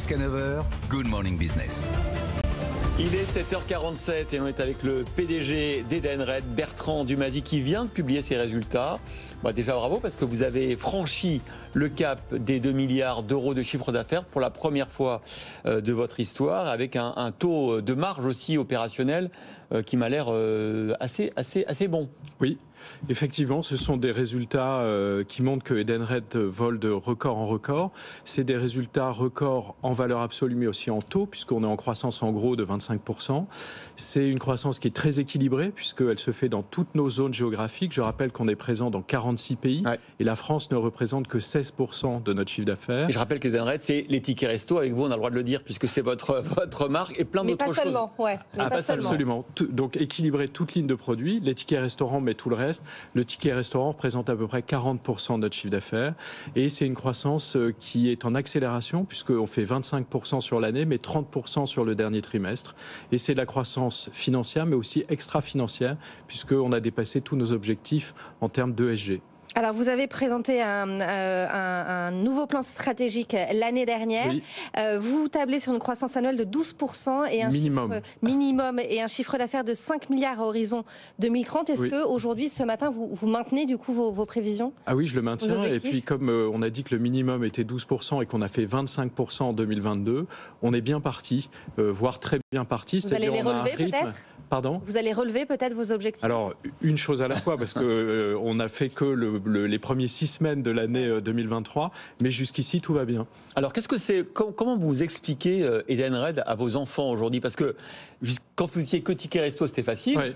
Jusqu'à 9h, Good Morning Business. Il est 7h47 et on est avec le PDG d'Edenred, Bertrand Dumazy, qui vient de publier ses résultats. Déjà bravo parce que vous avez franchi le cap des 2 milliards d'euros de chiffre d'affaires pour la première fois de votre histoire, avec un taux de marge aussi opérationnel qui m'a l'air assez bon. Oui, effectivement, ce sont des résultats qui montrent que Edenred vole de record en record. C'est des résultats records en valeur absolue mais aussi en taux, puisqu'on est en croissance en gros de 25%. C'est une croissance qui est très équilibrée puisqu'elle se fait dans toutes nos zones géographiques. Je rappelle qu'on est présent dans 46 pays et la France ne représente que 16% de notre chiffre d'affaires. Et je rappelle qu'Edenred, c'est les tickets resto, avec vous on a le droit de le dire puisque c'est votre marque et plein d'autres choses. Mais pas seulement. Absolument. Donc équilibrer toute ligne de produits, les tickets restaurants mais tout le reste. Le ticket restaurant représente à peu près 40% de notre chiffre d'affaires et c'est une croissance qui est en accélération puisqu'on fait 25% sur l'année mais 30% sur le dernier trimestre. Et c'est de la croissance financière mais aussi extra-financière puisqu'on a dépassé tous nos objectifs en termes d'ESG. Alors, vous avez présenté un nouveau plan stratégique l'année dernière. Oui. Vous tablez sur une croissance annuelle de 12% et un minimum et un chiffre d'affaires de 5 milliards à horizon 2030. Est-ce que aujourd'hui, ce matin, vous maintenez du coup vos prévisions ? Ah oui, je le maintiens. Et puis, comme on a dit que le minimum était 12% et qu'on a fait 25% en 2022, on est bien parti, voire très bien parti. Vous allez les relever peut-être ? Pardon ? Vous allez relever peut-être vos objectifs ? Alors, une chose à la fois, parce que on n'a fait que les premiers 6 semaines de l'année 2023, mais jusqu'ici, tout va bien. Alors, comment vous expliquez Edenred à vos enfants aujourd'hui ? Parce que quand vous étiez que ticket resto, c'était facile. Oui.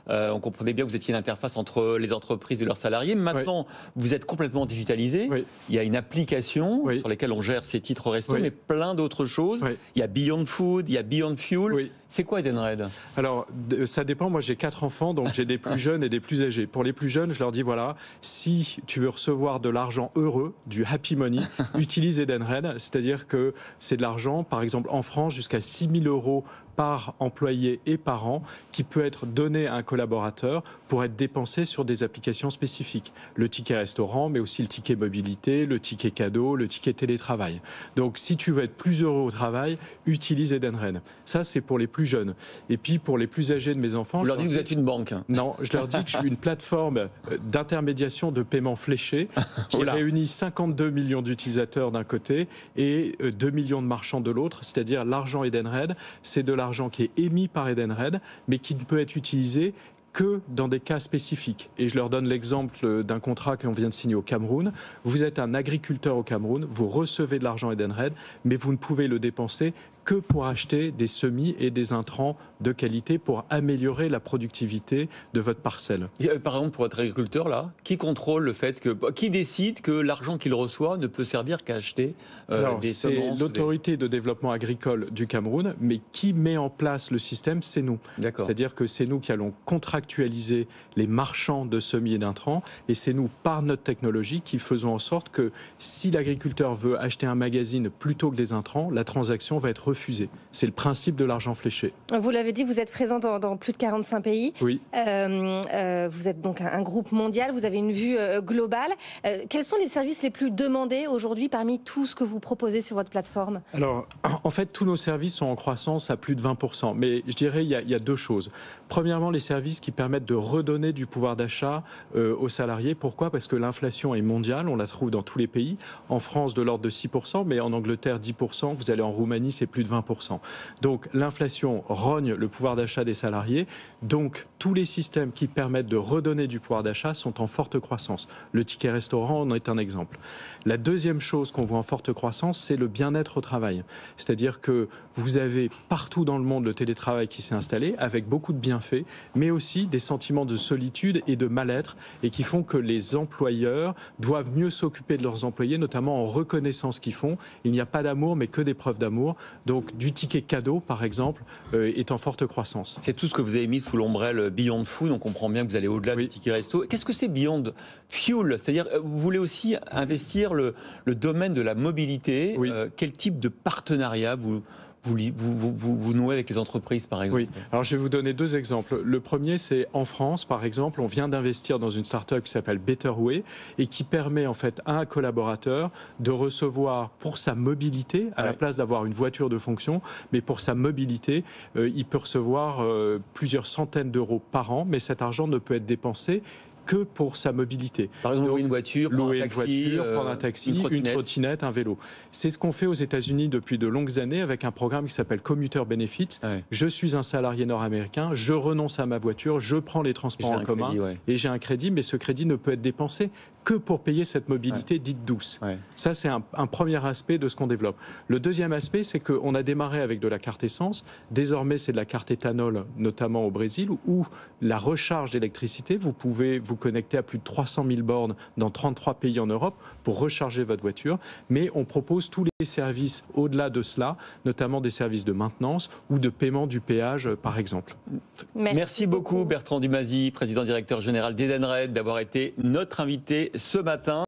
On comprenait bien que vous étiez l'interface entre les entreprises et leurs salariés. Maintenant, vous êtes complètement digitalisé. Oui. Il y a une application sur laquelle on gère ces titres resto, mais plein d'autres choses. Oui. Il y a Beyond Food, il y a Beyond Fuel. Oui. C'est quoi Edenred ? Alors, ça dépend. Moi, j'ai 4 enfants, donc j'ai des plus jeunes et des plus âgés. Pour les plus jeunes, je leur dis, voilà, si tu veux recevoir de l'argent heureux, du happy money, utilise Edenred. C'est-à-dire que c'est de l'argent, par exemple, en France, jusqu'à 6 000 € par employé et par an, qui peut être donné à un collaborateur pour être dépensé sur des applications spécifiques. Le ticket restaurant, mais aussi le ticket mobilité, le ticket cadeau, le ticket télétravail. Donc, si tu veux être plus heureux au travail, utilise Edenred. Ça, c'est pour les plus jeunes. Et puis, pour les plus âgés de mes enfants... Vous leur dites que vous êtes une banque. Non, je leur dis que je suis une plateforme d'intermédiation de paiement fléché qui réunit 52 millions d'utilisateurs d'un côté et 2 millions de marchands de l'autre, c'est-à-dire l'argent Edenred, c'est de l'argent qui est émis par Edenred, mais qui ne peut être utilisé que dans des cas spécifiques. Et je leur donne l'exemple d'un contrat qu'on vient de signer au Cameroun. Vous êtes un agriculteur au Cameroun, vous recevez de l'argent Edenred, mais vous ne pouvez le dépenser que pour acheter des semis et des intrants de qualité pour améliorer la productivité de votre parcelle. Par exemple, pour votre agriculteur, là, qui contrôle le fait qui décide que l'argent qu'il reçoit ne peut servir qu'à acheter des semences ? C'est l'autorité de développement agricole du Cameroun, mais qui met en place le système, c'est nous. C'est-à-dire que c'est nous qui allons contractualiser les marchands de semis et d'intrants, et c'est nous, par notre technologie, qui faisons en sorte que si l'agriculteur veut acheter un magazine plutôt que des intrants, la transaction va être refusée. C'est le principe de l'argent fléché. Vous l'avez dit, vous êtes présent dans plus de 45 pays. Oui. Vous êtes donc un groupe mondial, vous avez une vue globale. Quels sont les services les plus demandés aujourd'hui parmi tout ce que vous proposez sur votre plateforme ? Alors, en fait, tous nos services sont en croissance à plus de 20%. Mais je dirais il y a 2 choses. Premièrement, les services qui permettent de redonner du pouvoir d'achat aux salariés. Pourquoi ? Parce que l'inflation est mondiale, on la trouve dans tous les pays. En France, de l'ordre de 6%, mais en Angleterre, 10%. Vous allez en Roumanie, c'est plus de 20%. Donc, l'inflation rogne le pouvoir d'achat des salariés. Donc, tous les systèmes qui permettent de redonner du pouvoir d'achat sont en forte croissance. Le ticket restaurant en est un exemple. La deuxième chose qu'on voit en forte croissance, c'est le bien-être au travail. C'est-à-dire que vous avez partout dans le monde le télétravail qui s'est installé avec beaucoup de bienfaits, mais aussi des sentiments de solitude et de mal-être et qui font que les employeurs doivent mieux s'occuper de leurs employés, notamment en reconnaissant ce qu'ils font. Il n'y a pas d'amour, mais que des preuves d'amour. Donc, du ticket cadeau, par exemple, est en forte croissance. C'est tout ce que vous avez mis sous l'ombrelle Beyond Food. On comprend bien que vous allez au-delà du ticket resto. Qu'est-ce que c'est Beyond Fuel ? C'est-à-dire, vous voulez aussi investir le domaine de la mobilité. Quel type de partenariat vous nouez avec les entreprises, par exemple? Oui, alors je vais vous donner 2 exemples. Le premier, c'est en France, par exemple, on vient d'investir dans une start-up qui s'appelle Betterway et qui permet en fait à un collaborateur de recevoir pour sa mobilité, à la place d'avoir une voiture de fonction, mais pour sa mobilité, il peut recevoir plusieurs centaines d'euros par an, mais cet argent ne peut être dépensé que pour sa mobilité. Par exemple, louer une voiture, prendre un taxi, une trottinette, un vélo. C'est ce qu'on fait aux États-Unis depuis de longues années avec un programme qui s'appelle Commuter Benefits. Ouais. Je suis un salarié nord-américain, je renonce à ma voiture, je prends les transports en commun et j'ai un crédit, mais ce crédit ne peut être dépensé que pour payer cette mobilité dite douce. Ouais. Ça, c'est un premier aspect de ce qu'on développe. Le deuxième aspect, c'est qu'on a démarré avec de la carte essence. Désormais, c'est de la carte éthanol, notamment au Brésil, où la recharge d'électricité, vous pouvez vous connecter à plus de 300 000 bornes dans 33 pays en Europe pour recharger votre voiture. Mais on propose tous les services au-delà de cela, notamment des services de maintenance ou de paiement du péage, par exemple. Merci beaucoup Bertrand Dumazy, président directeur général d'Edenred, d'avoir été notre invité ce matin.